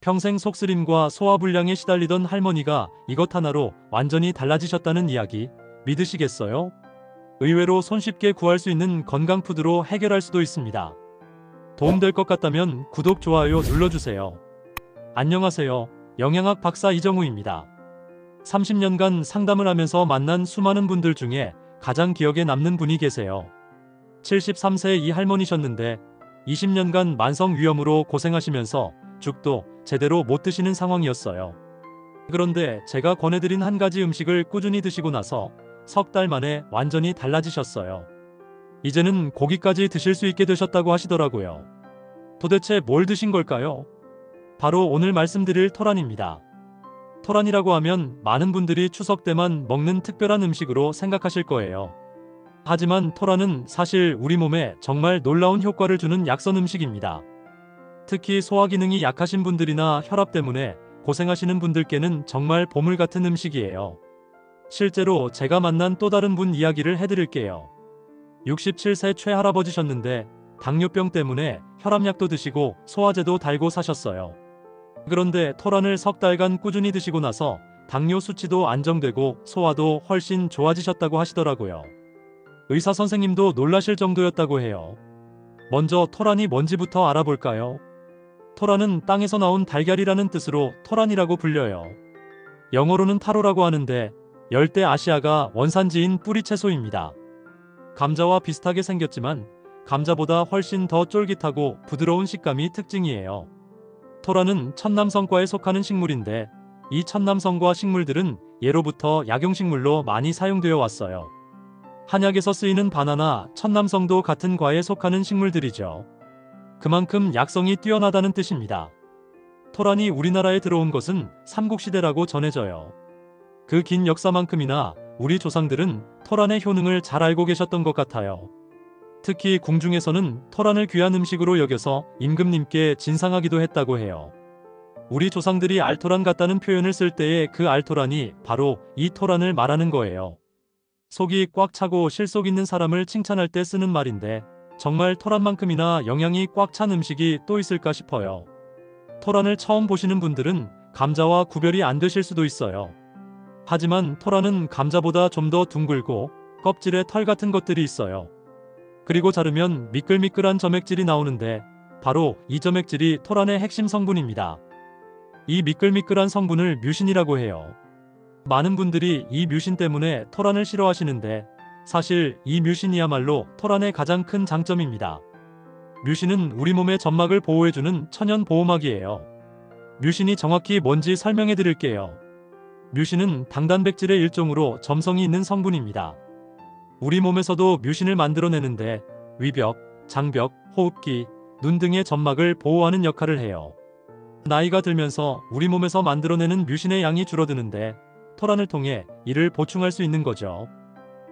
평생 속쓰림과 소화불량에 시달리던 할머니가 이것 하나로 완전히 달라지셨다는 이야기 믿으시겠어요? 의외로 손쉽게 구할 수 있는 건강푸드로 해결할 수도 있습니다. 도움될 것 같다면 구독, 좋아요 눌러주세요. 안녕하세요. 영양학 박사 이정우입니다. 30년간 상담을 하면서 만난 수많은 분들 중에 가장 기억에 남는 분이 계세요. 73세의 이 할머니셨는데 20년간 만성위염으로 고생하시면서 죽도 제대로 못 드시는 상황이었어요. 그런데 제가 권해드린 한 가지 음식을 꾸준히 드시고 나서 석 달 만에 완전히 달라지셨어요. 이제는 고기까지 드실 수 있게 되셨다고 하시더라고요. 도대체 뭘 드신 걸까요? 바로 오늘 말씀드릴 토란입니다. 토란이라고 하면 많은 분들이 추석 때만 먹는 특별한 음식으로 생각하실 거예요. 하지만 토란은 사실 우리 몸에 정말 놀라운 효과를 주는 약선 음식입니다. 특히 소화 기능이 약하신 분들이나 혈압 때문에 고생하시는 분들께는 정말 보물 같은 음식이에요. 실제로 제가 만난 또 다른 분 이야기를 해드릴게요. 67세 최할아버지셨는데 당뇨병 때문에 혈압약도 드시고 소화제도 달고 사셨어요. 그런데 토란을 석 달간 꾸준히 드시고 나서 당뇨 수치도 안정되고 소화도 훨씬 좋아지셨다고 하시더라고요. 의사 선생님도 놀라실 정도였다고 해요. 먼저 토란이 뭔지부터 알아볼까요? 토란은 땅에서 나온 달걀이라는 뜻으로 토란이라고 불려요. 영어로는 타로라고 하는데 열대 아시아가 원산지인 뿌리채소입니다. 감자와 비슷하게 생겼지만 감자보다 훨씬 더 쫄깃하고 부드러운 식감이 특징이에요. 토란은 천남성과에 속하는 식물인데 이 천남성과 식물들은 예로부터 약용식물로 많이 사용되어 왔어요. 한약에서 쓰이는 바나나, 천남성도 같은 과에 속하는 식물들이죠. 그만큼 약성이 뛰어나다는 뜻입니다. 토란이 우리나라에 들어온 것은 삼국시대라고 전해져요. 그 긴 역사만큼이나 우리 조상들은 토란의 효능을 잘 알고 계셨던 것 같아요. 특히 궁중에서는 토란을 귀한 음식으로 여겨서 임금님께 진상하기도 했다고 해요. 우리 조상들이 알토란 같다는 표현을 쓸 때의 그 알토란이 바로 이 토란을 말하는 거예요. 속이 꽉 차고 실속 있는 사람을 칭찬할 때 쓰는 말인데 정말 토란만큼이나 영양이 꽉 찬 음식이 또 있을까 싶어요. 토란을 처음 보시는 분들은 감자와 구별이 안 되실 수도 있어요. 하지만 토란은 감자보다 좀 더 둥글고 껍질에 털 같은 것들이 있어요. 그리고 자르면 미끌미끌한 점액질이 나오는데 바로 이 점액질이 토란의 핵심 성분입니다. 이 미끌미끌한 성분을 뮤신이라고 해요. 많은 분들이 이 뮤신 때문에 토란을 싫어하시는데 사실 이 뮤신이야말로 토란의 가장 큰 장점입니다. 뮤신은 우리 몸의 점막을 보호해주는 천연 보호막이에요. 뮤신이 정확히 뭔지 설명해 드릴게요. 뮤신은 당단백질의 일종으로 점성이 있는 성분입니다. 우리 몸에서도 뮤신을 만들어내는데 위벽, 장벽, 호흡기, 눈 등의 점막을 보호하는 역할을 해요. 나이가 들면서 우리 몸에서 만들어내는 뮤신의 양이 줄어드는데 토란을 통해 이를 보충할 수 있는 거죠.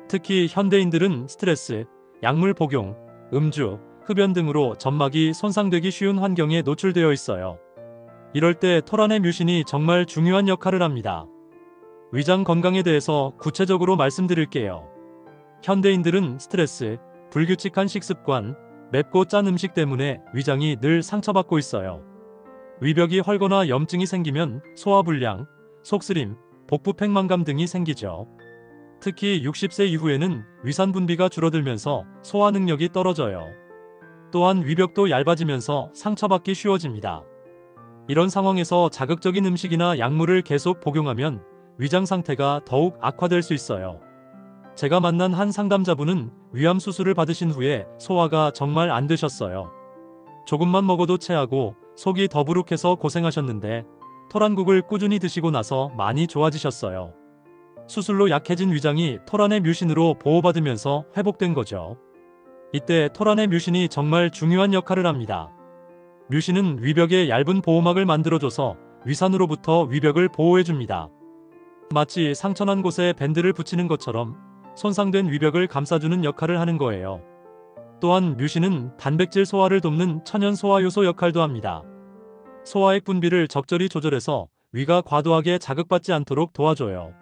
특히 현대인들은 스트레스, 약물 복용, 음주, 흡연 등으로 점막이 손상되기 쉬운 환경에 노출되어 있어요. 이럴 때 토란의 뮤신이 정말 중요한 역할을 합니다. 위장 건강에 대해서 구체적으로 말씀드릴게요. 현대인들은 스트레스, 불규칙한 식습관, 맵고 짠 음식 때문에 위장이 늘 상처받고 있어요. 위벽이 헐거나 염증이 생기면 소화불량, 속쓰림, 복부 팽만감 등이 생기죠. 특히 60세 이후에는 위산 분비가 줄어들면서 소화 능력이 떨어져요. 또한 위벽도 얇아지면서 상처받기 쉬워집니다. 이런 상황에서 자극적인 음식이나 약물을 계속 복용하면 위장 상태가 더욱 악화될 수 있어요. 제가 만난 한 상담자분은 위암 수술을 받으신 후에 소화가 정말 안 되셨어요. 조금만 먹어도 체하고 속이 더부룩해서 고생하셨는데 토란국을 꾸준히 드시고 나서 많이 좋아지셨어요. 수술로 약해진 위장이 토란의 뮤신으로 보호받으면서 회복된 거죠. 이때 토란의 뮤신이 정말 중요한 역할을 합니다. 뮤신은 위벽에 얇은 보호막을 만들어줘서 위산으로부터 위벽을 보호해줍니다. 마치 상처난 곳에 밴드를 붙이는 것처럼 손상된 위벽을 감싸주는 역할을 하는 거예요. 또한 뮤신은 단백질 소화를 돕는 천연 소화 요소 역할도 합니다. 소화액 분비를 적절히 조절해서 위가 과도하게 자극받지 않도록 도와줘요.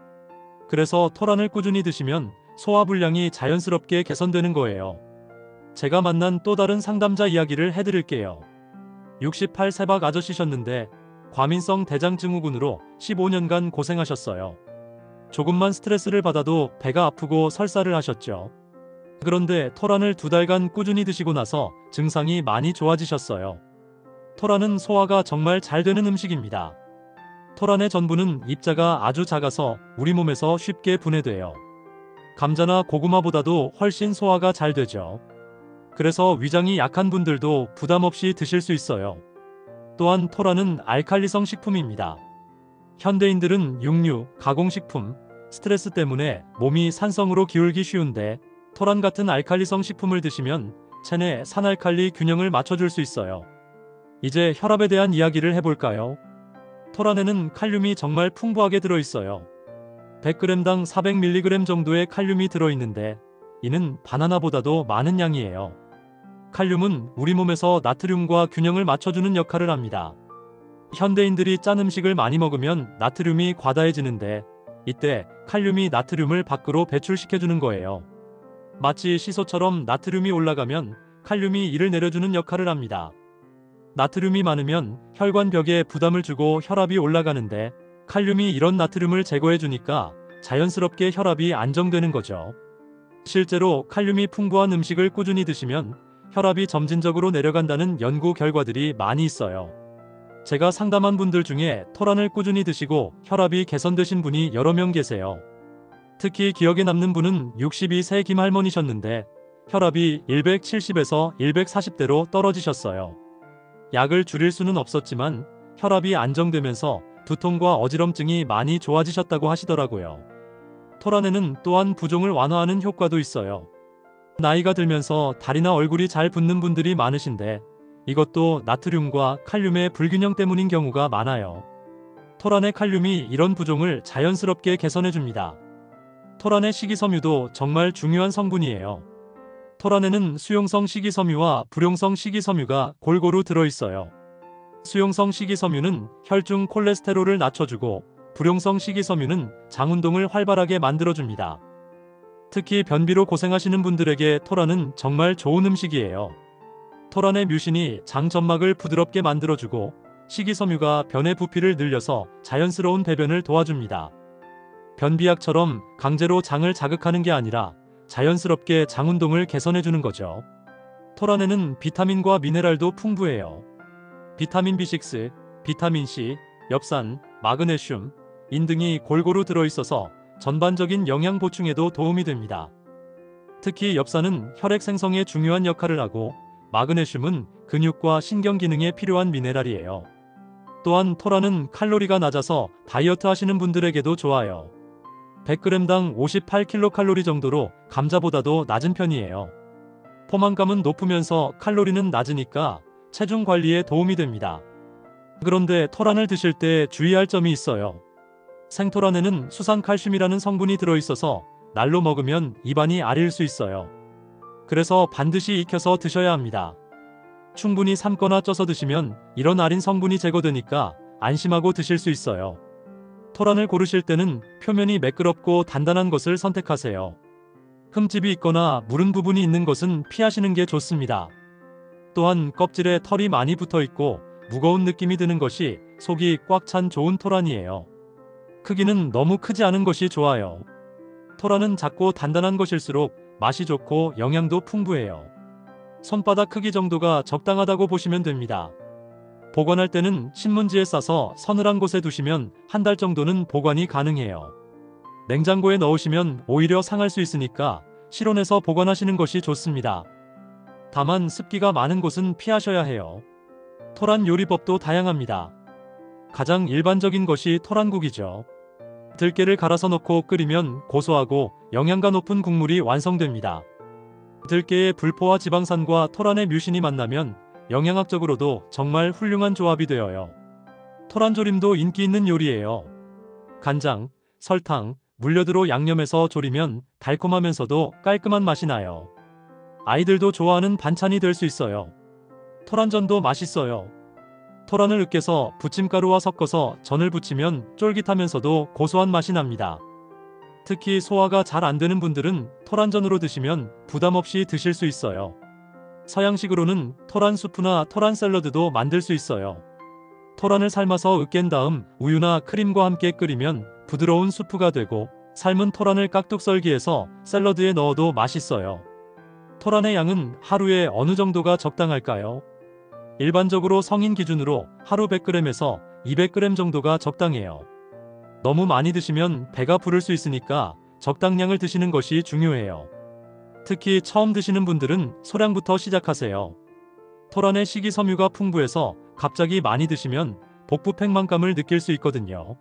그래서 토란을 꾸준히 드시면 소화불량이 자연스럽게 개선되는 거예요. 제가 만난 또 다른 상담자 이야기를 해드릴게요. 68 세박 아저씨셨는데 과민성 대장증후군으로 15년간 고생하셨어요. 조금만 스트레스를 받아도 배가 아프고 설사를 하셨죠. 그런데 토란을 2달간 꾸준히 드시고 나서 증상이 많이 좋아지셨어요. 토란은 소화가 정말 잘 되는 음식입니다. 토란의 전분은 입자가 아주 작아서 우리 몸에서 쉽게 분해돼요. 감자나 고구마보다도 훨씬 소화가 잘 되죠. 그래서 위장이 약한 분들도 부담 없이 드실 수 있어요. 또한 토란은 알칼리성 식품입니다. 현대인들은 육류, 가공식품, 스트레스 때문에 몸이 산성으로 기울기 쉬운데 토란 같은 알칼리성 식품을 드시면 체내 산알칼리 균형을 맞춰줄 수 있어요. 이제 혈압에 대한 이야기를 해볼까요? 토란에는 칼륨이 정말 풍부하게 들어있어요. 100g당 400mg 정도의 칼륨이 들어있는데 이는 바나나보다도 많은 양이에요. 칼륨은 우리 몸에서 나트륨과 균형을 맞춰주는 역할을 합니다. 현대인들이 짠 음식을 많이 먹으면 나트륨이 과다해지는데 이때 칼륨이 나트륨을 밖으로 배출시켜주는 거예요. 마치 시소처럼 나트륨이 올라가면 칼륨이 이를 내려주는 역할을 합니다. 나트륨이 많으면 혈관벽에 부담을 주고 혈압이 올라가는데 칼륨이 이런 나트륨을 제거해주니까 자연스럽게 혈압이 안정되는 거죠. 실제로 칼륨이 풍부한 음식을 꾸준히 드시면 혈압이 점진적으로 내려간다는 연구 결과들이 많이 있어요. 제가 상담한 분들 중에 토란을 꾸준히 드시고 혈압이 개선되신 분이 여러 명 계세요. 특히 기억에 남는 분은 62세 김할머니셨는데 혈압이 170에서 140대로 떨어지셨어요. 약을 줄일 수는 없었지만 혈압이 안정되면서 두통과 어지럼증이 많이 좋아지셨다고 하시더라고요. 토란에는 또한 부종을 완화하는 효과도 있어요. 나이가 들면서 다리나 얼굴이 잘 붓는 분들이 많으신데 이것도 나트륨과 칼륨의 불균형 때문인 경우가 많아요. 토란의 칼륨이 이런 부종을 자연스럽게 개선해줍니다. 토란의 식이섬유도 정말 중요한 성분이에요. 토란에는 수용성 식이섬유와 불용성 식이섬유가 골고루 들어있어요. 수용성 식이섬유는 혈중 콜레스테롤을 낮춰주고 불용성 식이섬유는 장 운동을 활발하게 만들어줍니다. 특히 변비로 고생하시는 분들에게 토란은 정말 좋은 음식이에요. 토란의 뮤신이 장 점막을 부드럽게 만들어주고 식이섬유가 변의 부피를 늘려서 자연스러운 배변을 도와줍니다. 변비약처럼 강제로 장을 자극하는 게 아니라 자연스럽게 장 운동을 개선해주는 거죠. 토란에는 비타민과 미네랄도 풍부해요. 비타민 B6, 비타민 C, 엽산, 마그네슘, 인 등이 골고루 들어있어서 전반적인 영양 보충에도 도움이 됩니다. 특히 엽산은 혈액 생성에 중요한 역할을 하고 마그네슘은 근육과 신경 기능에 필요한 미네랄이에요. 또한 토란은 칼로리가 낮아서 다이어트 하시는 분들에게도 좋아요. 100g당 58kcal 정도로 감자보다도 낮은 편이에요. 포만감은 높으면서 칼로리는 낮으니까 체중 관리에 도움이 됩니다. 그런데 토란을 드실 때 주의할 점이 있어요. 생토란에는 수산칼슘이라는 성분이 들어있어서 날로 먹으면 입안이 아릴 수 있어요. 그래서 반드시 익혀서 드셔야 합니다. 충분히 삶거나 쪄서 드시면 이런 아린 성분이 제거되니까 안심하고 드실 수 있어요. 토란을 고르실 때는 표면이 매끄럽고 단단한 것을 선택하세요. 흠집이 있거나 무른 부분이 있는 것은 피하시는 게 좋습니다. 또한 껍질에 털이 많이 붙어 있고 무거운 느낌이 드는 것이 속이 꽉 찬 좋은 토란이에요. 크기는 너무 크지 않은 것이 좋아요. 토란은 작고 단단한 것일수록 맛이 좋고 영양도 풍부해요. 손바닥 크기 정도가 적당하다고 보시면 됩니다. 보관할 때는 신문지에 싸서 서늘한 곳에 두시면 한 달 정도는 보관이 가능해요. 냉장고에 넣으시면 오히려 상할 수 있으니까 실온에서 보관하시는 것이 좋습니다. 다만 습기가 많은 곳은 피하셔야 해요. 토란 요리법도 다양합니다. 가장 일반적인 것이 토란국이죠. 들깨를 갈아서 넣고 끓이면 고소하고 영양가 높은 국물이 완성됩니다. 들깨의 불포화 지방산과 토란의 뮤신이 만나면 영양학적으로도 정말 훌륭한 조합이 되어요. 토란조림도 인기 있는 요리예요. 간장, 설탕, 물엿으로 양념해서 조리면 달콤하면서도 깔끔한 맛이 나요. 아이들도 좋아하는 반찬이 될 수 있어요. 토란전도 맛있어요. 토란을 으깨서 부침가루와 섞어서 전을 부치면 쫄깃하면서도 고소한 맛이 납니다. 특히 소화가 잘 안 되는 분들은 토란전으로 드시면 부담 없이 드실 수 있어요. 서양식으로는 토란 수프나 토란 샐러드도 만들 수 있어요. 토란을 삶아서 으깬 다음 우유나 크림과 함께 끓이면 부드러운 수프가 되고, 삶은 토란을 깍둑 썰기해서 샐러드에 넣어도 맛있어요. 토란의 양은 하루에 어느 정도가 적당할까요? 일반적으로 성인 기준으로 하루 100g에서 200g 정도가 적당해요. 너무 많이 드시면 배가 부를 수 있으니까 적당량을 드시는 것이 중요해요. 특히 처음 드시는 분들은 소량부터 시작하세요. 토란의 식이섬유가 풍부해서 갑자기 많이 드시면 복부 팽만감을 느낄 수 있거든요.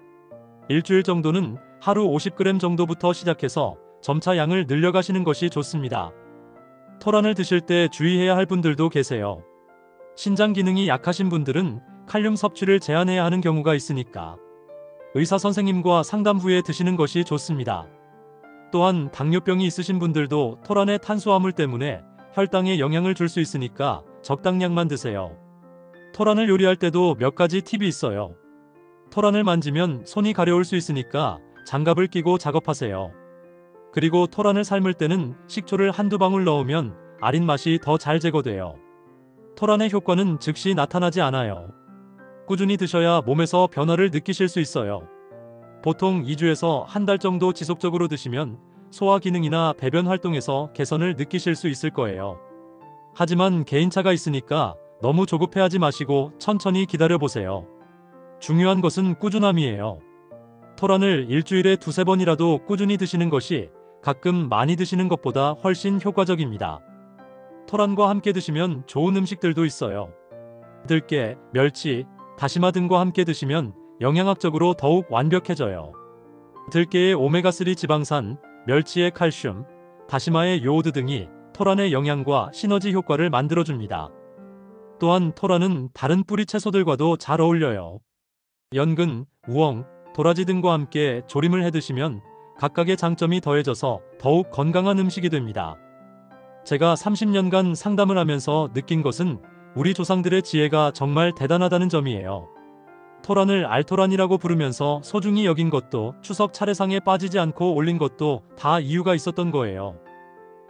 일주일 정도는 하루 50g 정도부터 시작해서 점차 양을 늘려가시는 것이 좋습니다. 토란을 드실 때 주의해야 할 분들도 계세요. 신장 기능이 약하신 분들은 칼륨 섭취를 제한해야 하는 경우가 있으니까 의사 선생님과 상담 후에 드시는 것이 좋습니다. 또한 당뇨병이 있으신 분들도 토란의 탄수화물 때문에 혈당에 영향을 줄 수 있으니까 적당량만 드세요. 토란을 요리할 때도 몇 가지 팁이 있어요. 토란을 만지면 손이 가려울 수 있으니까 장갑을 끼고 작업하세요. 그리고 토란을 삶을 때는 식초를 한두 방울 넣으면 아린 맛이 더 잘 제거돼요. 토란의 효과는 즉시 나타나지 않아요. 꾸준히 드셔야 몸에서 변화를 느끼실 수 있어요. 보통 2주에서 한 달 정도 지속적으로 드시면 소화 기능이나 배변 활동에서 개선을 느끼실 수 있을 거예요. 하지만 개인차가 있으니까 너무 조급해하지 마시고 천천히 기다려보세요. 중요한 것은 꾸준함이에요. 토란을 일주일에 2~3번이라도 꾸준히 드시는 것이 가끔 많이 드시는 것보다 훨씬 효과적입니다. 토란과 함께 드시면 좋은 음식들도 있어요. 들깨, 멸치, 다시마 등과 함께 드시면 영양학적으로 더욱 완벽해져요. 들깨의 오메가3 지방산, 멸치의 칼슘, 다시마의 요오드 등이 토란의 영양과 시너지 효과를 만들어줍니다. 또한 토란은 다른 뿌리 채소들과도 잘 어울려요. 연근, 우엉, 도라지 등과 함께 조림을 해 드시면 각각의 장점이 더해져서 더욱 건강한 음식이 됩니다. 제가 30년간 상담을 하면서 느낀 것은 우리 조상들의 지혜가 정말 대단하다는 점이에요. 토란을 알토란이라고 부르면서 소중히 여긴 것도, 추석 차례상에 빠지지 않고 올린 것도 다 이유가 있었던 거예요.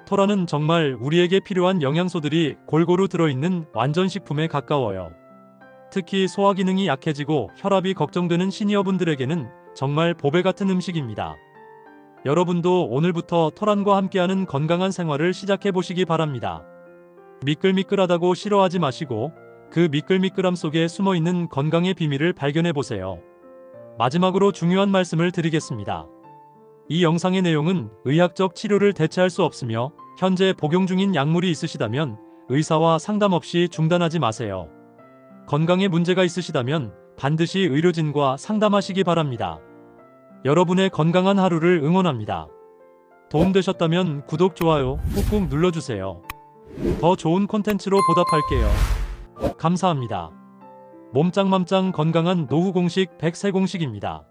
토란은 정말 우리에게 필요한 영양소들이 골고루 들어있는 완전 식품에 가까워요. 특히 소화 기능이 약해지고 혈압이 걱정되는 시니어분들에게는 정말 보배 같은 음식입니다. 여러분도 오늘부터 토란과 함께하는 건강한 생활을 시작해 보시기 바랍니다. 미끌미끌하다고 싫어하지 마시고 그 미끌미끌함 속에 숨어있는 건강의 비밀을 발견해 보세요. 마지막으로 중요한 말씀을 드리겠습니다. 이 영상의 내용은 의학적 치료를 대체할 수 없으며 현재 복용 중인 약물이 있으시다면 의사와 상담 없이 중단하지 마세요. 건강에 문제가 있으시다면 반드시 의료진과 상담하시기 바랍니다. 여러분의 건강한 하루를 응원합니다. 도움되셨다면 구독, 좋아요 꾹꾹 눌러주세요. 더 좋은 콘텐츠로 보답할게요. 감사합니다. 몸짱맘짱 건강한 노후 공식 100세 공식입니다.